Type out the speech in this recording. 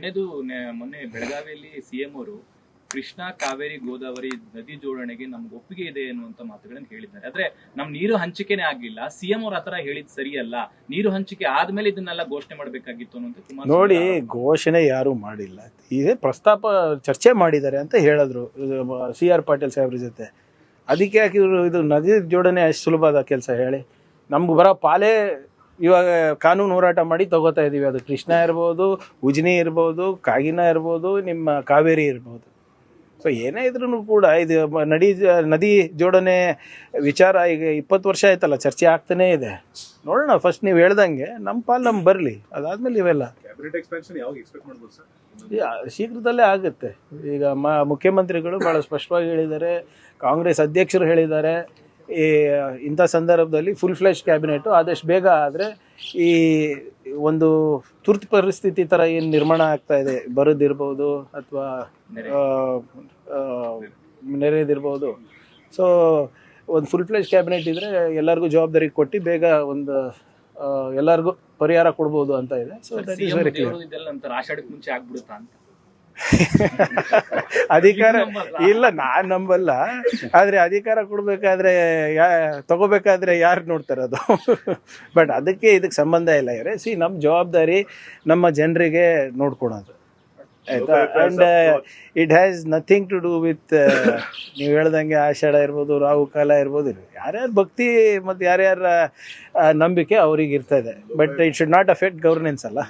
ಎರಡನೇದು ಮೊನ್ನೆ ಬೆಳಗಾವಿಯಲ್ಲಿ ಸಿಎಂ ಅವರು ಕೃಷ್ಣ ಕಾವೇರಿ ಗೋದಾವರಿ ನದಿ ಜೋಡಣೆಗೆ ನಮ್ಗೆ ಒಪ್ಪಿಗೆ ಇದೆ ಅನ್ನುವಂತ ಮಾತುಗಳನ್ನು ಹೇಳಿದ್ದಾರೆ. ಆದ್ರೆ ನಮ್ ನೀರು ಹಂಚಿಕೆನೆ ಆಗ್ಲಿಲ್ಲ. ಸಿಎಂ ಅವ್ರ ಆತರ ಹೇಳಿದ್ ಸರಿಯಲ್ಲ, ನೀರು ಹಂಚಿಕೆ ಆದ್ಮೇಲೆ ಇದನ್ನೆಲ್ಲ ಘೋಷಣೆ ಮಾಡ್ಬೇಕಾಗಿತ್ತು ಅನ್ನೋದು ನೋಡಿ. ಘೋಷಣೆ ಯಾರು ಮಾಡಿಲ್ಲ, ಇದೇ ಪ್ರಸ್ತಾಪ ಚರ್ಚೆ ಮಾಡಿದ್ದಾರೆ ಅಂತ ಹೇಳಿದ್ರು CR ಪಾಟೀಲ್ ಸಾಹೇಬ್ರ ಜೊತೆ. ಅದಕ್ಕೆ ಯಾಕೆ ಇವರು ಇದು ನದಿ ಜೋಡಣೆ ಅಷ್ಟು ಸುಲಭದ ಕೆಲಸ ಹೇಳಿ? ನಮ್ಗೆ ಬರೋ ಪಾಲೇ ಇವಾಗ ಕಾನೂನು ಹೋರಾಟ ಮಾಡಿ ತಗೋತಾ ಇದೀವಿ. ಅದು ಕೃಷ್ಣ ಇರ್ಬೋದು, ಉಜ್ನಿ ಇರ್ಬೋದು, ಕಾಗಿನ ಇರ್ಬೋದು, ನಿಮ್ಮ ಕಾವೇರಿ ಇರ್ಬೋದು. ಸೊ ಏನೇ ಇದ್ರೂ ಕೂಡ ಇದು ನದಿ ಜೋಡಣೆ ವಿಚಾರ ಈಗ 20 ವರ್ಷ ಆಯ್ತಲ್ಲ, ಚರ್ಚೆ ಆಗ್ತಾನೇ ಇದೆ. ನೋಡೋಣ, ಫಸ್ಟ್ ನೀವು ಹೇಳ್ದಂಗೆ ನಮ್ಮ ಪಾಲು ನಮ್ಗೆ ಬರಲಿ, ಅದಾದ್ಮೇಲೆ ಇವೆಲ್ಲ ಶೀಘ್ರದಲ್ಲೇ ಆಗುತ್ತೆ. ಈಗ ಮುಖ್ಯಮಂತ್ರಿಗಳು ಭಾಳ ಸ್ಪಷ್ಟವಾಗಿ ಹೇಳಿದ್ದಾರೆ, ಕಾಂಗ್ರೆಸ್ ಅಧ್ಯಕ್ಷರು ಹೇಳಿದ್ದಾರೆ, ಈ ಇಂಥ ಸಂದರ್ಭದಲ್ಲಿ ಫುಲ್ ಫ್ಲೆಶ್ ಕ್ಯಾಬಿನೆಟು ಆದಷ್ಟು ಬೇಗ ಆದರೆ ಈ ಒಂದು ತುರ್ತು ಪರಿಸ್ಥಿತಿ ಥರ ಏನು ನಿರ್ಮಾಣ ಆಗ್ತಾ ಇದೆ, ಬರೋದಿರ್ಬೋದು ಅಥವಾ ನೆರೆದಿರ್ಬೋದು, ಸೊ ಒಂದು ಫುಲ್ ಫ್ಲೆಶ್ ಕ್ಯಾಬಿನೆಟ್ ಇದ್ದರೆ ಎಲ್ಲರಿಗೂ ಜವಾಬ್ದಾರಿ ಕೊಟ್ಟು ಬೇಗ ಒಂದು ಎಲ್ಲರಿಗೂ ಪರಿಹಾರ ಕೊಡ್ಬೋದು ಅಂತ ಇದೆ. So that is very clear. ಆಷಾಢಕ್ಕೆ ಮುಂಚೆ ಆಗ್ಬಿಡುತ್ತಾ ಅಂತ ಅಧಿಕಾರ ಇಲ್ಲ, ನಾನ್ ನಂಬಲ್ಲ. ಆದ್ರೆ ಅಧಿಕಾರ ಕೊಡ್ಬೇಕಾದ್ರೆ ತಗೋಬೇಕಾದ್ರೆ ಯಾರು ನೋಡ್ತಾರೆ ಅದು? ಬಟ್ ಇದಕ್ಕೆ ಸಂಬಂಧ ಇಲ್ಲ. ನಮ್ಮ ಜವಾಬ್ದಾರಿ ನಮ್ಮ ಜನರಿಗೆ ನೋಡ್ಕೊಳೋದು, ಆಯ್ತಾ? And it has nothing to do with ನೀವು ಹೇಳ್ದಂಗೆ ಆಷಾಢ ಇರ್ಬೋದು, ರಾಹುಕಾಲ ಇರ್ಬೋದು, ಯಾರ್ಯಾರ ಭಕ್ತಿ ಮತ್ತು ಯಾರ್ಯಾರ ನಂಬಿಕೆ ಅವ್ರಿಗೆ ಇರ್ತದೆ. But it should not affect governance ಅಲ್ಲ.